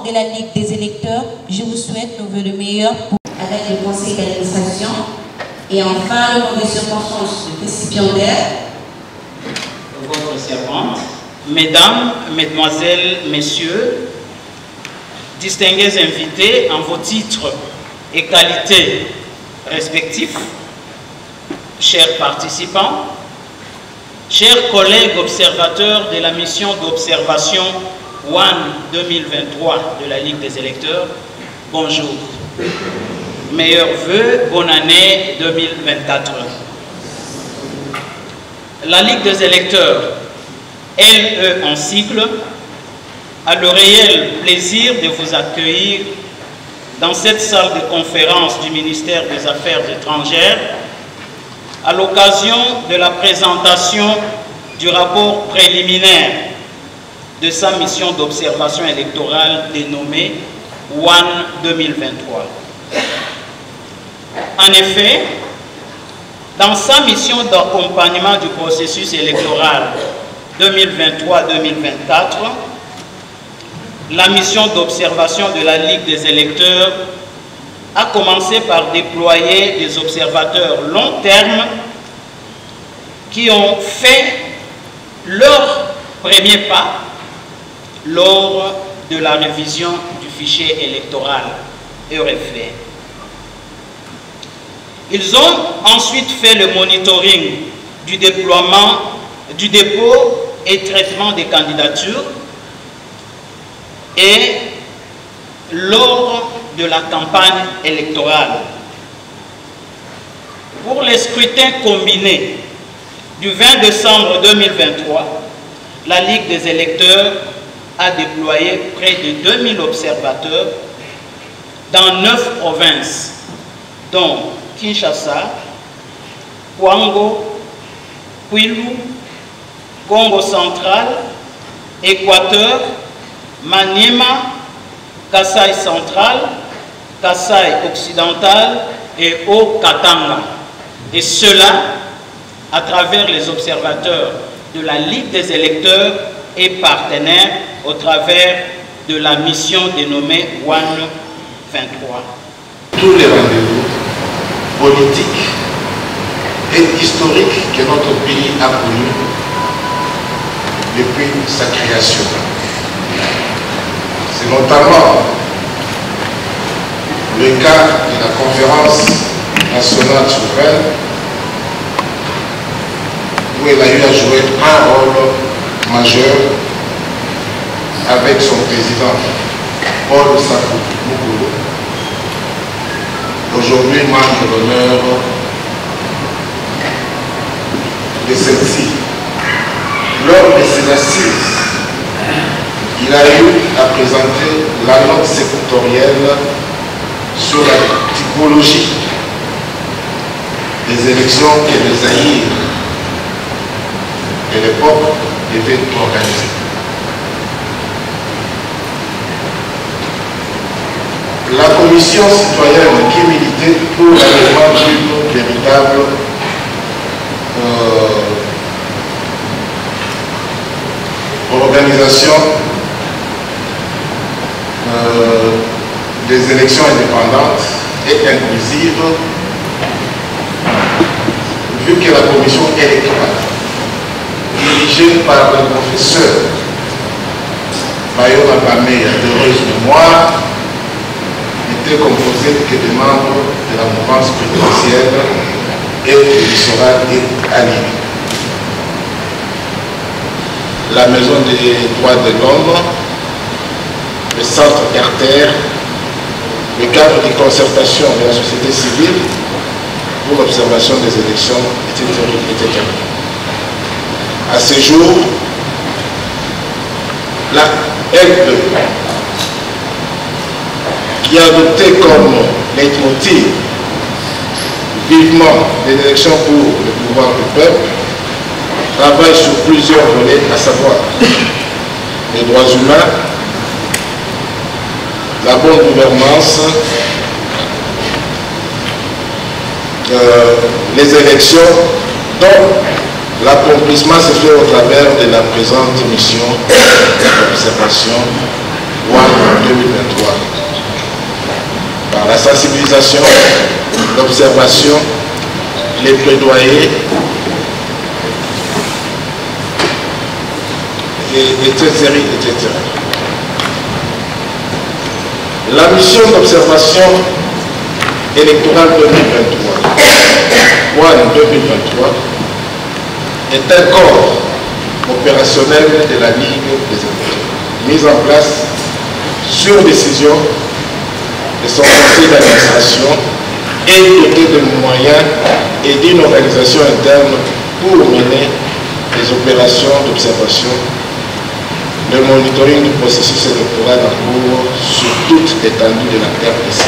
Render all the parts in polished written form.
de la Ligue des électeurs, je vous souhaite nos vœux le meilleur avec le conseil d'administration et enfin le congrès de circonstance récipiendaire. Votre servante, mesdames, mesdemoiselles, messieurs, distingués invités en vos titres et qualités respectifs, chers participants, chers collègues observateurs de la mission d'observation WAN 2023 de la Ligue des électeurs, bonjour. Meilleurs vœux, bonne année 2024. La Ligue des électeurs, LE en sigle, a le réel plaisir de vous accueillir dans cette salle de conférence du ministère des Affaires étrangères à l'occasion de la présentation du rapport préliminaire de sa mission d'observation électorale dénommée WAN 2023. En effet, dans sa mission d'accompagnement du processus électoral 2023-2024, la mission d'observation de la Ligue des électeurs a commencé par déployer des observateurs long terme qui ont fait leur premier pas lors de la révision du fichier électoral EUREFLER. Ils ont ensuite fait le monitoring du déploiement, du dépôt et traitement des candidatures et lors de la campagne électorale. Pour les scrutins combinés du 20 décembre 2023, la Ligue des électeurs a déployé près de 2000 observateurs dans 9 provinces, dont Kinshasa, Kwango, Kwilu, Congo central, Équateur, Maniema, Kasaï central, Kasaï occidental et Haut-Katanga. Et cela à travers les observateurs de la Ligue des électeurs et partenaires au travers de la mission dénommée WAN 23. Tous les rendez-vous politiques et historiques que notre pays a connus depuis sa création. C'est notamment le cas de la conférence nationale souveraine où elle a eu à jouer un rôle majeur avec son président Paul Sakou Mukulu, aujourd'hui membre d'honneur de celle-ci. Lors de ces assises, il a eu à présenter la note sectorielle sur la typologie des élections que le Zaïre de l'époque devait organiser. La commission citoyenne qui militait pour l'avènement d'une véritable organisation des élections indépendantes et inclusives, vu que la commission électorale, dirigée par le professeur Bayona Bamé, d'heureuse mémoire, n'était composée que des membres de la mouvance présidentielle et électorale et alliée. La Maison des droits de l'homme, le Centre Carter, le cadre de concertation de la société civile pour l'observation des élections, etc. À ce jour, la L2, qui a adopté comme leitmotiv vivement des élections pour le pouvoir du peuple, travaille sur plusieurs volets, à savoir les droits humains, la bonne gouvernance, les élections, dont l'accomplissement se fait au travers de la présente mission d'observation WAN 2023. Par la sensibilisation, l'observation, les plaidoyers, etc. La mission d'observation électorale 2023, WAN 2023, est un corps opérationnel de la Ligue des électeurs, mise en place sur décision de son conseil d'administration et doté de moyens et d'une organisation interne pour mener des opérations d'observation, le monitoring du processus électoral en cours sur toute l'étendue de la RDC.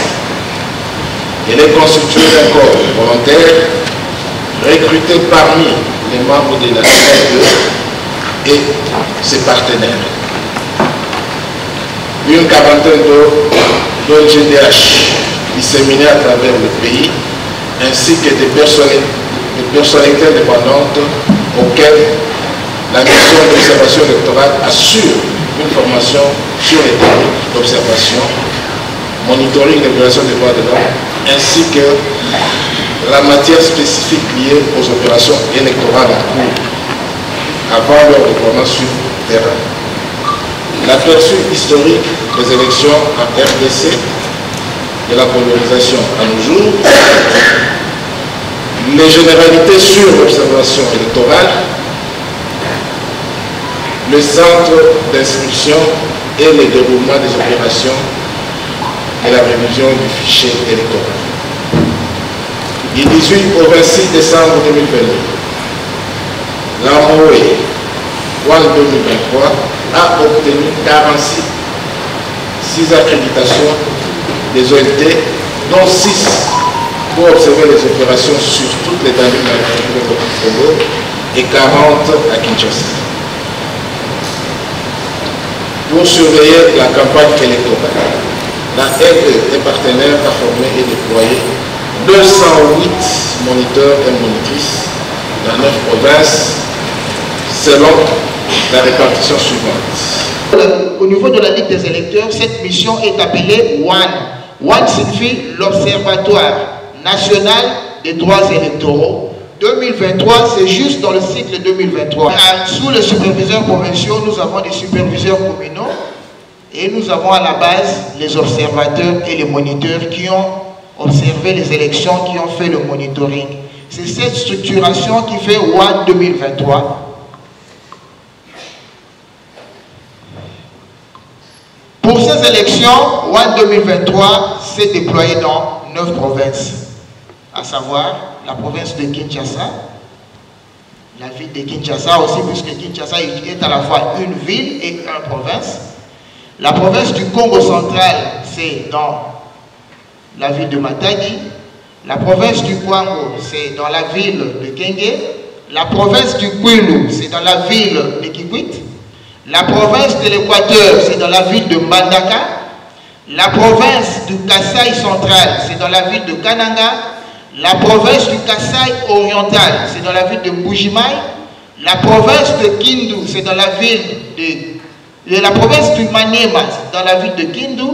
Elle est constituée d'un corps volontaire recruté parmi les membres de la CNE et ses partenaires. Une quarantaine d'ONGDH disséminés à travers le pays, ainsi que des personnalités indépendantes auxquelles la mission d'observation électorale assure une formation sur les techniques d'observation, monitoring et violation des droits de l'homme, ainsi que la matière spécifique liée aux opérations électorales en cours avant leur déploiement sur terrain. L'aperçu historique des élections en RDC, de la colonisation à nos jours, les généralités sur l'observation électorale, le centre d'inscription et le déroulement des opérations et la révision du fichier électoral. Du 18 au 26 décembre 2022, l'AMOE WAN 2023 a obtenu 46 accréditations des OLT, dont 6 pour observer les opérations sur toutes les étendues de la République du Congo et 40 à Kinshasa. Pour surveiller la campagne électorale, la RE est partenaire à former et déployer 208 moniteurs et monitrices dans 9 provinces selon la répartition suivante. Au niveau de la Ligue des électeurs, cette mission est appelée WAN. WAN signifie l'Observatoire national des droits électoraux. 2023, c'est juste dans le cycle 2023. Sous les superviseurs provinciaux, nous avons des superviseurs communaux et nous avons à la base les observateurs et les moniteurs qui ont observé les élections, qui ont fait le monitoring. C'est cette structuration qui fait WAN 2023. Pour ces élections, WAN 2023 s'est déployé dans 9 provinces, à savoir la province de Kinshasa, la ville de Kinshasa aussi, puisque Kinshasa est à la fois une ville et une province. La province du Congo central, c'est dans la ville de Matadi. La province du Kwango, c'est dans la ville de Kenge. La province du Kwilu, c'est dans la ville de Kikwit. La province de l'Équateur, c'est dans la ville de Mbandaka. La province du Kasaï central, c'est dans la ville de Kananga. La province du Kasaï oriental, c'est dans la ville de Mbujimai. La province de Kindu, c'est dans la ville de... La province du Maniema, c'est dans la ville de Kindu.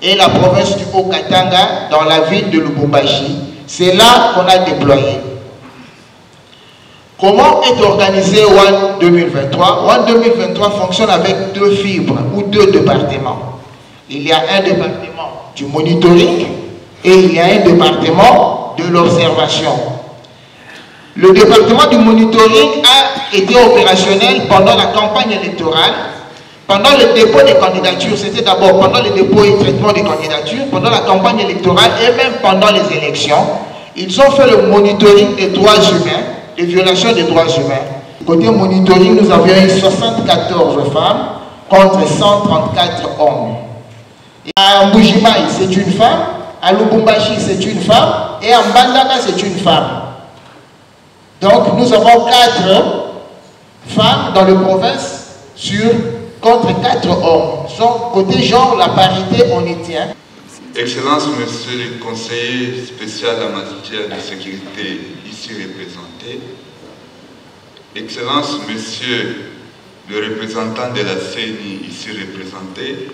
Et la province du Haut-Katanga, dans la ville de Lubumbashi. C'est là qu'on a déployé. Comment est organisé WAN 2023? WAN 2023 fonctionne avec 2 fibres ou 2 départements. Il y a un département du monitoring et il y a un département de l'observation. Le département du monitoring a été opérationnel pendant la campagne électorale, pendant le dépôt des candidatures. C'était d'abord pendant le dépôt et traitement des candidatures, pendant la campagne électorale et même pendant les élections. Ils ont fait le monitoring des droits humains, des violations des droits humains. Côté monitoring, nous avions eu 74 femmes contre 134 hommes. À Mbujimai, c'est une femme. À Lubumbashi, c'est une femme. Et à Mbandaka, c'est une femme. Donc, nous avons 4 femmes dans le province contre 4 hommes. Donc, côté genre, la parité, on y tient. Excellence, Monsieur le conseiller spécial en matière de sécurité ici représenté. Excellence, Monsieur le représentant de la CENI ici représenté.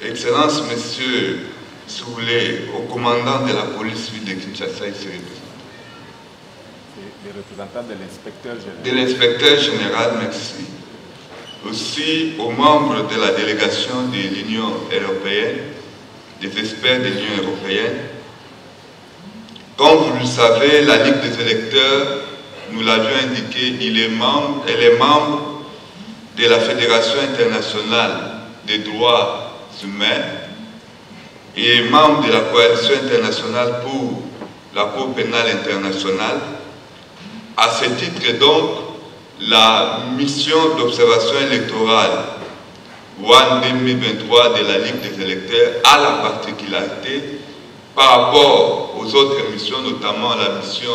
Excellence, Monsieur Soulé, au commandant de la police de Kinshasa, ici représenté. Les représentants de l'inspecteur général. De l'inspecteur général, merci. Aussi aux membres de la délégation de l'Union européenne, des experts de l'Union européenne. Comme vous le savez, la Ligue des électeurs, nous l'avions indiqué, elle est membre de la Fédération internationale des droits humains et membre de la Coalition internationale pour la Cour pénale internationale. À ce titre, donc, la mission d'observation électorale ONE 2023 de la Ligue des électeurs a la particularité par rapport aux autres missions, notamment la mission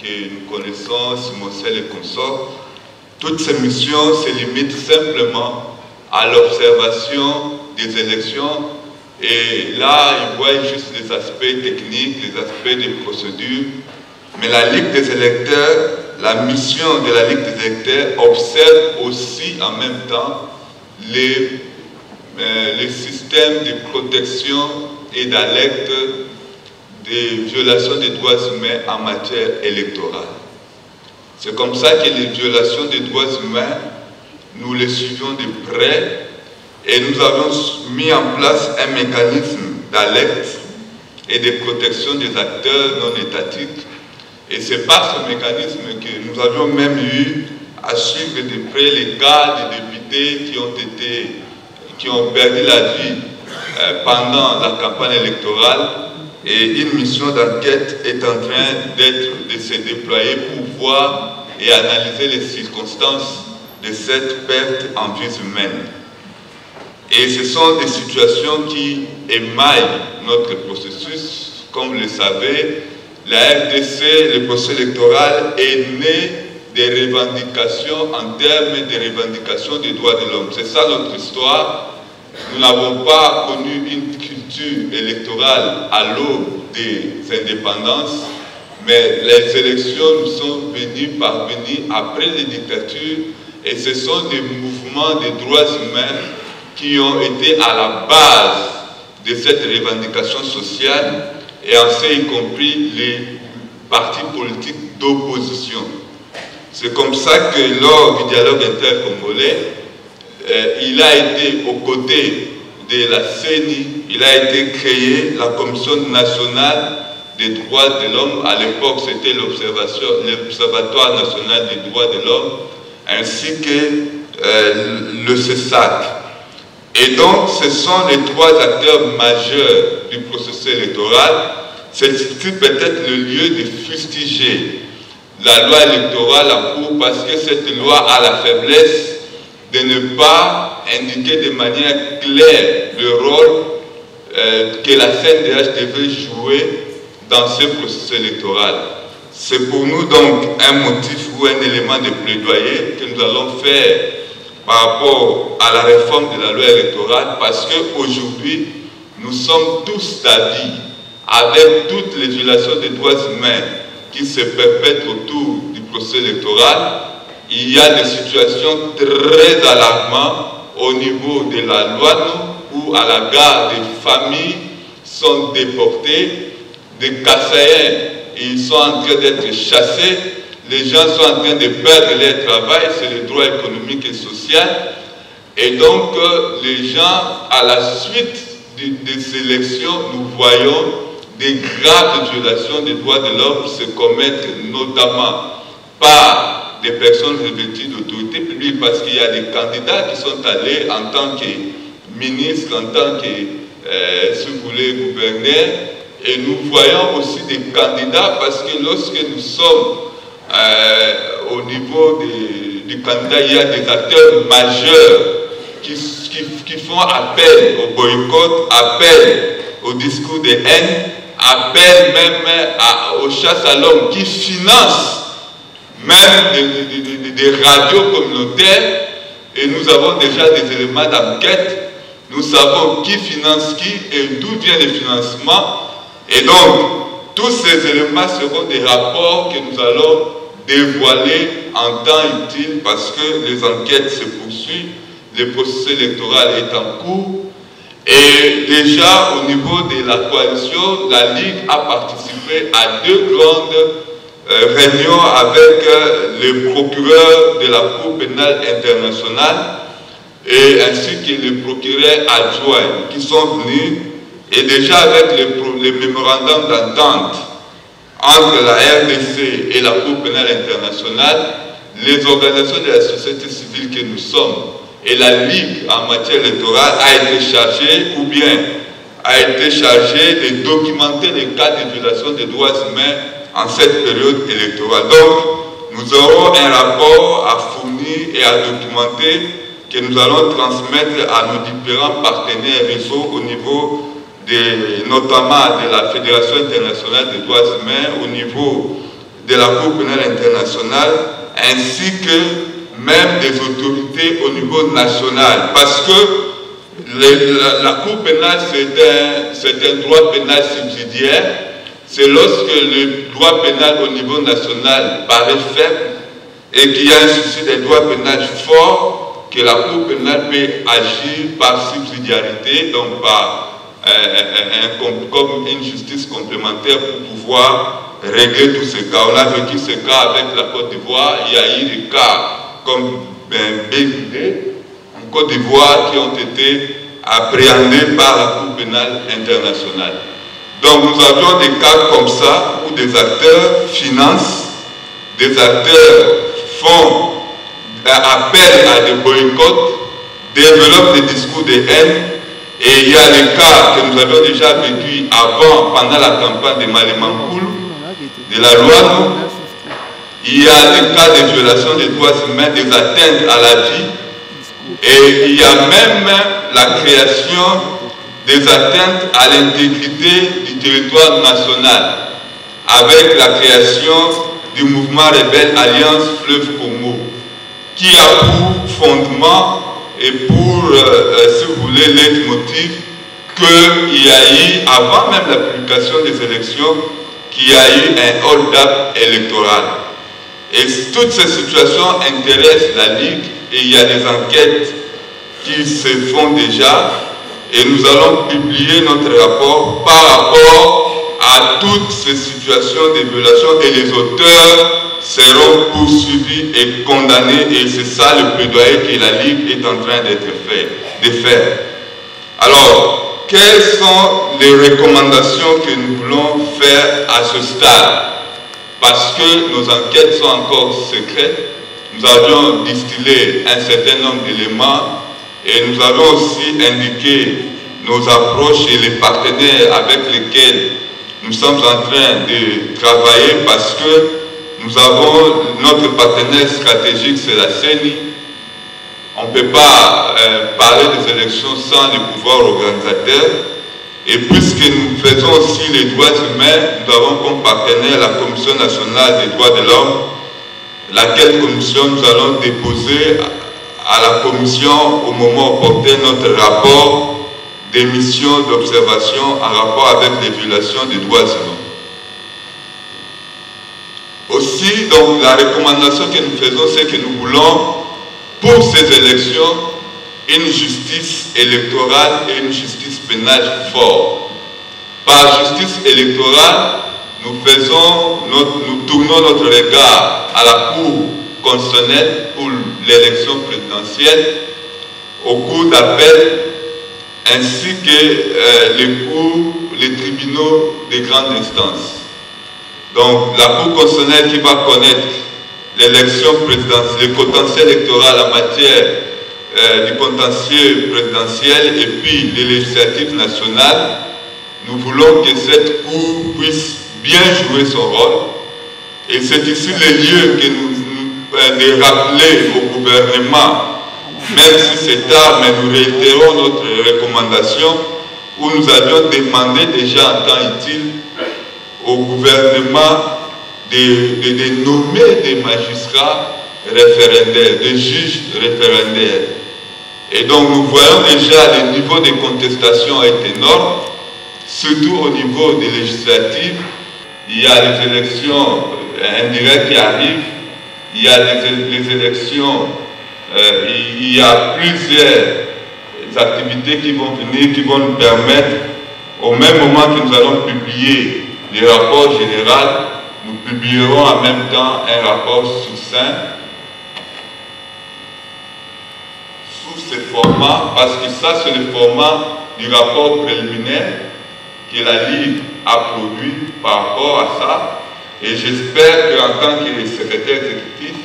que nous connaissons, Simocel et consorts. Toutes ces missions se limitent simplement à l'observation des élections et là, ils voient juste les aspects techniques, les aspects des procédures. Mais la Ligue des électeurs, la mission de la Ligue des électeurs observe aussi en même temps les systèmes de protection et d'alerte des violations des droits humains en matière électorale. C'est comme ça que les violations des droits humains, nous les suivions de près et nous avons mis en place un mécanisme d'alerte et de protection des acteurs non étatiques. Et c'est par ce mécanisme que nous avions même eu à suivre de près les cas des députés qui ont perdu la vie pendant la campagne électorale, et une mission d'enquête est en train de se déployer pour voir et analyser les circonstances de cette perte en vies humaines. Et ce sont des situations qui émaillent notre processus. Comme vous le savez, la RDC, le processus électoral, est né des revendications en termes de revendications des droits de l'homme. C'est ça notre histoire. Nous n'avons pas connu une culture électorale à l'aube des indépendances, mais les élections nous sont parvenues après les dictatures, et ce sont des mouvements des droits humains qui ont été à la base de cette revendication sociale, et en ce y compris les partis politiques d'opposition. C'est comme ça que lors du dialogue intercongolais, il a été aux côtés de la CENI, il a été créé la Commission nationale des droits de l'homme. À l'époque, c'était l'Observatoire national des droits de l'homme, ainsi que le CESAC. Et donc, ce sont les trois acteurs majeurs du processus électoral. C'est peut-être le lieu de fustiger la loi électorale en cours, parce que cette loi a la faiblesse de ne pas indiquer de manière claire le rôle que la CNDH devait jouer dans ce processus électoral. C'est pour nous donc un motif ou un élément de plaidoyer que nous allons faire par rapport à la réforme de la loi électorale, parce qu'aujourd'hui, nous sommes tous d'avis, avec toutes les violations des droits humains qui se perpètrent autour du processus électoral, il y a des situations très alarmantes au niveau de la loi, où à la gare des familles sont déportées, des Kassaïens, ils sont en train d'être chassés, les gens sont en train de perdre leur travail, c'est le droit économique et social. Et donc, les gens, à la suite des élections, nous voyons des graves violations des droits de l'homme se commettre, notamment par des personnes revêtues d'autorité publique, parce qu'il y a des candidats qui sont allés en tant que ministres, en tant que, si vous voulez, gouverneurs. Et nous voyons aussi des candidats, parce que lorsque nous sommes au niveau du candidat, il y a des acteurs majeurs qui font appel au boycott, appel au discours de haine, appel même aux chasses à l'homme, qui financent même des radios communautaires. Et nous avons déjà des éléments d'enquête. Nous savons qui finance qui et d'où vient le financement. Et donc, tous ces éléments seront des rapports que nous allons dévoiler en temps utile, parce que les enquêtes se poursuivent, le processus électoral est en cours, Et déjà au niveau de la coalition, la Ligue a participé à 2 grandes réunions avec le procureur de la Cour pénale internationale et ainsi que le procureur adjoint qui sont venus, et déjà avec les mémorandums d'entente entre la RDC et la Cour pénale internationale, les organisations de la société civile que nous sommes et la Ligue en matière électorale a été chargée de documenter les cas de violation des droits humains en cette période électorale. Donc, nous aurons un rapport à fournir et à documenter que nous allons transmettre à nos différents partenaires réseaux au niveau notamment de la Fédération internationale des droits humains, au niveau de la Cour pénale internationale, ainsi que même des autorités au niveau national. Parce que la Cour pénale, c'est un droit pénal subsidiaire. C'est lorsque le droit pénal au niveau national paraît faible et qu'il y a un souci des droits pénals fort, que la Cour pénale peut agir par subsidiarité, donc par comme une justice complémentaire pour pouvoir régler tous ces cas. On a vécu ces cas avec la Côte d'Ivoire. Il y a eu des cas comme Béguidé en Côte d'Ivoire qui ont été appréhendés par la Cour pénale internationale. Donc nous avions des cas comme ça où des acteurs financent, des acteurs font appel à des boycotts, développent des discours de haine. Et il y a des cas que nous avions déjà vécu avant, pendant la campagne de Malemankoul, de la loi. Il y a des cas de violation des droits humains, des atteintes à la vie. Et il y a même la création des atteintes à l'intégrité du territoire national, avec la création du mouvement rebelle Alliance Fleuve Congo, qui a pour fondement et pour, si vous voulez, leitmotiv, qu'il y a eu, avant même la publication des élections, qu'il y a eu un hold-up électoral. Et toutes ces situations intéressent la Ligue et il y a des enquêtes qui se font déjà et nous allons publier notre rapport par rapport à toutes ces situations de violation et les auteurs seront poursuivis et condamnés et c'est ça le plaidoyer que la Ligue est en train de faire. Alors, quelles sont les recommandations que nous voulons faire à ce stade? Parce que nos enquêtes sont encore secrètes, nous avions distillé un certain nombre d'éléments et nous avons aussi indiqué nos approches et les partenaires avec lesquels nous sommes en train de travailler parce que nous avons notre partenaire stratégique, c'est la CENI. On ne peut pas parler des élections sans le pouvoir organisateur. Et puisque nous faisons aussi les droits humains, nous avons comme partenaire la Commission nationale des droits de l'homme, laquelle commission nous allons déposer à la commission au moment opportun notre rapport des missions d'observation en rapport avec les violations des droits humains. Aussi, donc, la recommandation que nous faisons, c'est que nous voulons, pour ces élections, une justice électorale et une justice pénale forte. Par justice électorale, nous tournons notre regard à la Cour constitutionnelle pour l'élection présidentielle, au cours d'appel, ainsi que les tribunaux de grande instance. Donc, la Cour constitutionnelle qui va connaître l'élection présidentielle, le potentiel électoral en matière du contentieux présidentiel et puis les législatives nationales, nous voulons que cette Cour puisse bien jouer son rôle. Et c'est ici le lieu que de rappeler au gouvernement, même si c'est tard, mais nous réitérons notre recommandation où nous avions demandé déjà en temps utile au gouvernement de nommer des magistrats référendaires, des juges référendaires. Et donc nous voyons déjà le niveau de contestation est énorme, surtout au niveau des législatives. Il y a les élections indirectes qui arrivent, il y a les élections, il y a plusieurs activités qui vont venir, qui vont nous permettre, au même moment que nous allons publier les rapports généraux, nous publierons en même temps un rapport succinct sous ce format, parce que ça c'est le format du rapport préliminaire que la Ligue a produit par rapport à ça. Et j'espère qu'en tant que secrétaire exécutif,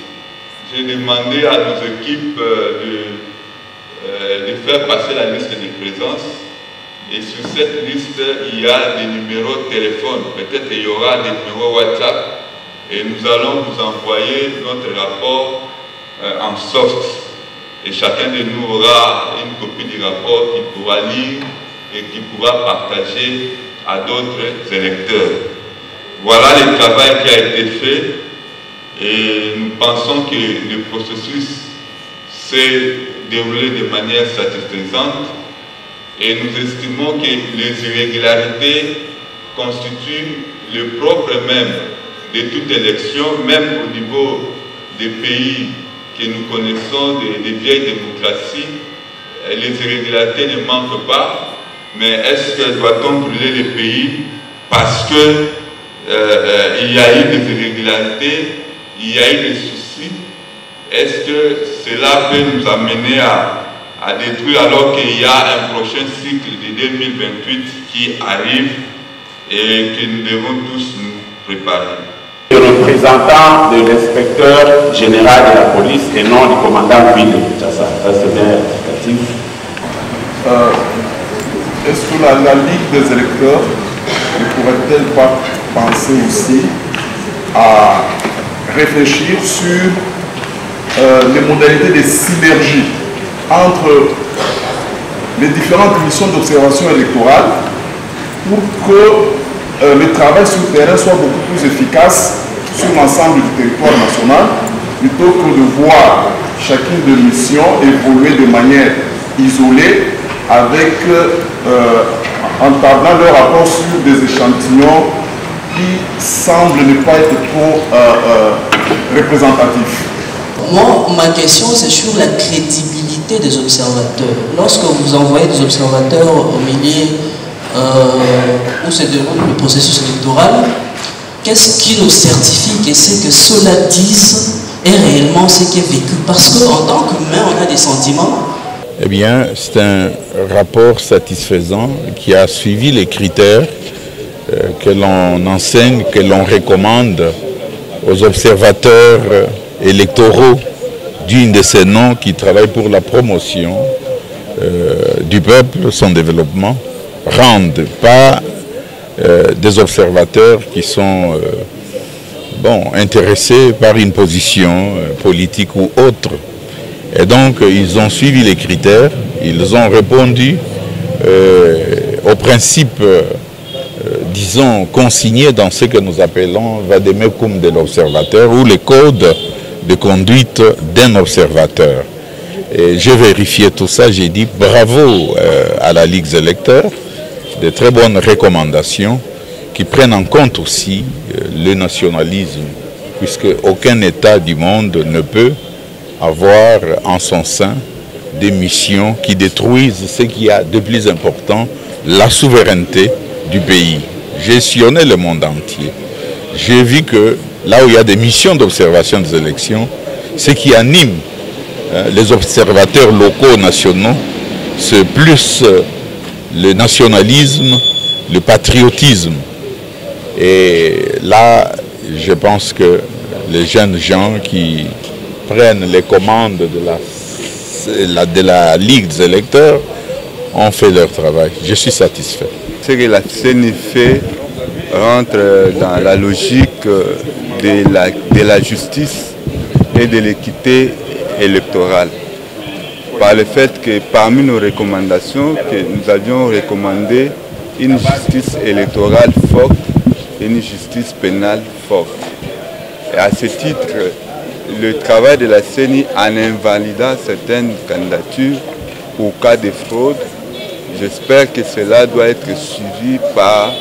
j'ai demandé à nos équipes de faire passer la liste de présence. Et sur cette liste, il y a des numéros de téléphone. Peut-être il y aura des numéros WhatsApp. Et nous allons vous envoyer notre rapport en soft. Et chacun de nous aura une copie du rapport qu'il pourra lire et qu'il pourra partager à d'autres électeurs. Voilà le travail qui a été fait. Et nous pensons que le processus s'est déroulé de manière satisfaisante. Et nous estimons que les irrégularités constituent le propre même de toute élection, même au niveau des pays que nous connaissons, des vieilles démocraties. Les irrégularités ne manquent pas, mais est-ce que doit-on brûler les pays parce que il y a eu des irrégularités, il y a eu des soucis? Est-ce que cela peut nous amener à détruire alors qu'il y a un prochain cycle de 2028 qui arrive et que nous devons tous nous préparer? Le représentant de l'inspecteur général de la police et non du commandant ville de Kinshasa. Ça c'est bien explicatif. Est-ce que la Ligue des électeurs ne pourrait-elle pas penser aussi à réfléchir sur les modalités de synergie entre les différentes missions d'observation électorale pour que le travail sur le terrain soit beaucoup plus efficace sur l'ensemble du territoire national, plutôt que de voir chacune des missions évoluer de manière isolée avec, en tablant leur rapport sur des échantillons qui semblent ne pas être trop représentatifs. Moi, ma question, c'est sur la crédibilité des observateurs. Lorsque vous envoyez des observateurs au milieu où se déroule le processus électoral, qu'est-ce qui nous certifie que ce que cela dise est réellement ce qui est vécu? Parce qu'en tant qu'humain, on a des sentiments. Eh bien, c'est un rapport satisfaisant qui a suivi les critères que l'on enseigne, que l'on recommande aux observateurs électoraux d'une de ces noms qui travaillent pour la promotion du peuple, son développement, rendent pas des observateurs qui sont intéressés par une position politique ou autre. Et donc, ils ont suivi les critères, ils ont répondu aux principes, disons, consignés dans ce que nous appelons Vademecum de l'observateur ou les codes de conduite d'un observateur. Et j'ai vérifié tout ça, j'ai dit bravo à la Ligue des électeurs, de très bonnes recommandations qui prennent en compte aussi le nationalisme, puisque aucun État du monde ne peut avoir en son sein des missions qui détruisent ce qu'il y a de plus important, la souveraineté du pays. J'ai sillonné le monde entier. J'ai vu que là où il y a des missions d'observation des élections, ce qui anime les observateurs locaux, nationaux, c'est plus le nationalisme, le patriotisme. Et là, je pense que les jeunes gens qui prennent les commandes de la Ligue des électeurs ont fait leur travail. Je suis satisfait. Ce que la CENI fait rentre dans la logique de la justice et de l'équité électorale. Par le fait que parmi nos recommandations, que nous avions recommandé une justice électorale forte et une justice pénale forte. Et à ce titre, le travail de la CENI en invalidant certaines candidatures au cas de fraude, j'espère que cela doit être suivi par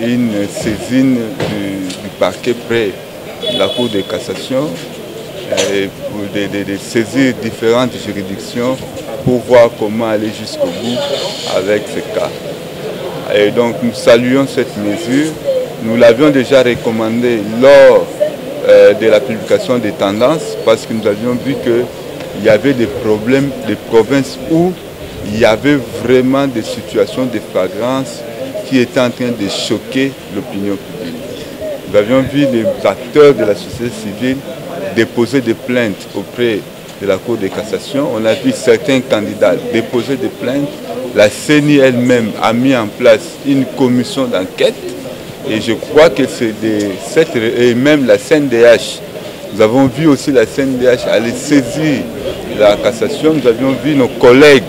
une saisine du parquet près de la Cour de cassation de saisir différentes juridictions pour voir comment aller jusqu'au bout avec ce cas. Et donc nous saluons cette mesure. Nous l'avions déjà recommandée lors de la publication des tendances parce que nous avions vu qu'il y avait des problèmes, des provinces où il y avait vraiment des situations de flagrance qui étaient en train de choquer l'opinion publique. Nous avions vu les acteurs de la société civile déposer des plaintes auprès de la Cour de cassation. On a vu certains candidats déposer des plaintes. La CENI elle-même a mis en place une commission d'enquête et je crois que c'est et même la CNDH. Nous avons vu aussi la CNDH aller saisir la cassation. Nous avions vu nos collègues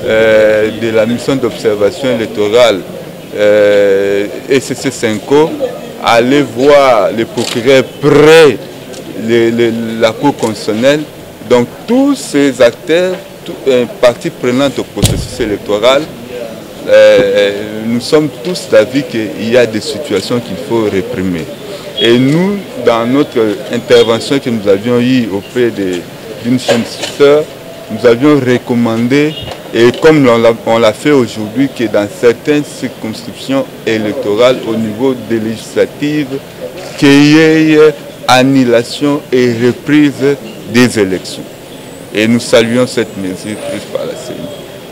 de la mission d'observation électorale SC5O aller voir les procureurs près la Cour constitutionnelle. Donc tous ces acteurs, parties prenantes au processus électoral, nous sommes tous d'avis qu'il y a des situations qu'il faut réprimer. Et nous, dans notre intervention que nous avions eue auprès d'une chaîne sœur, nous avions recommandé, et comme on l'a fait aujourd'hui, que dans certaines circonscriptions électorales au niveau des législatives, qu'il y ait annulation et reprise des élections. Et nous saluons cette mesure prise par la CENI.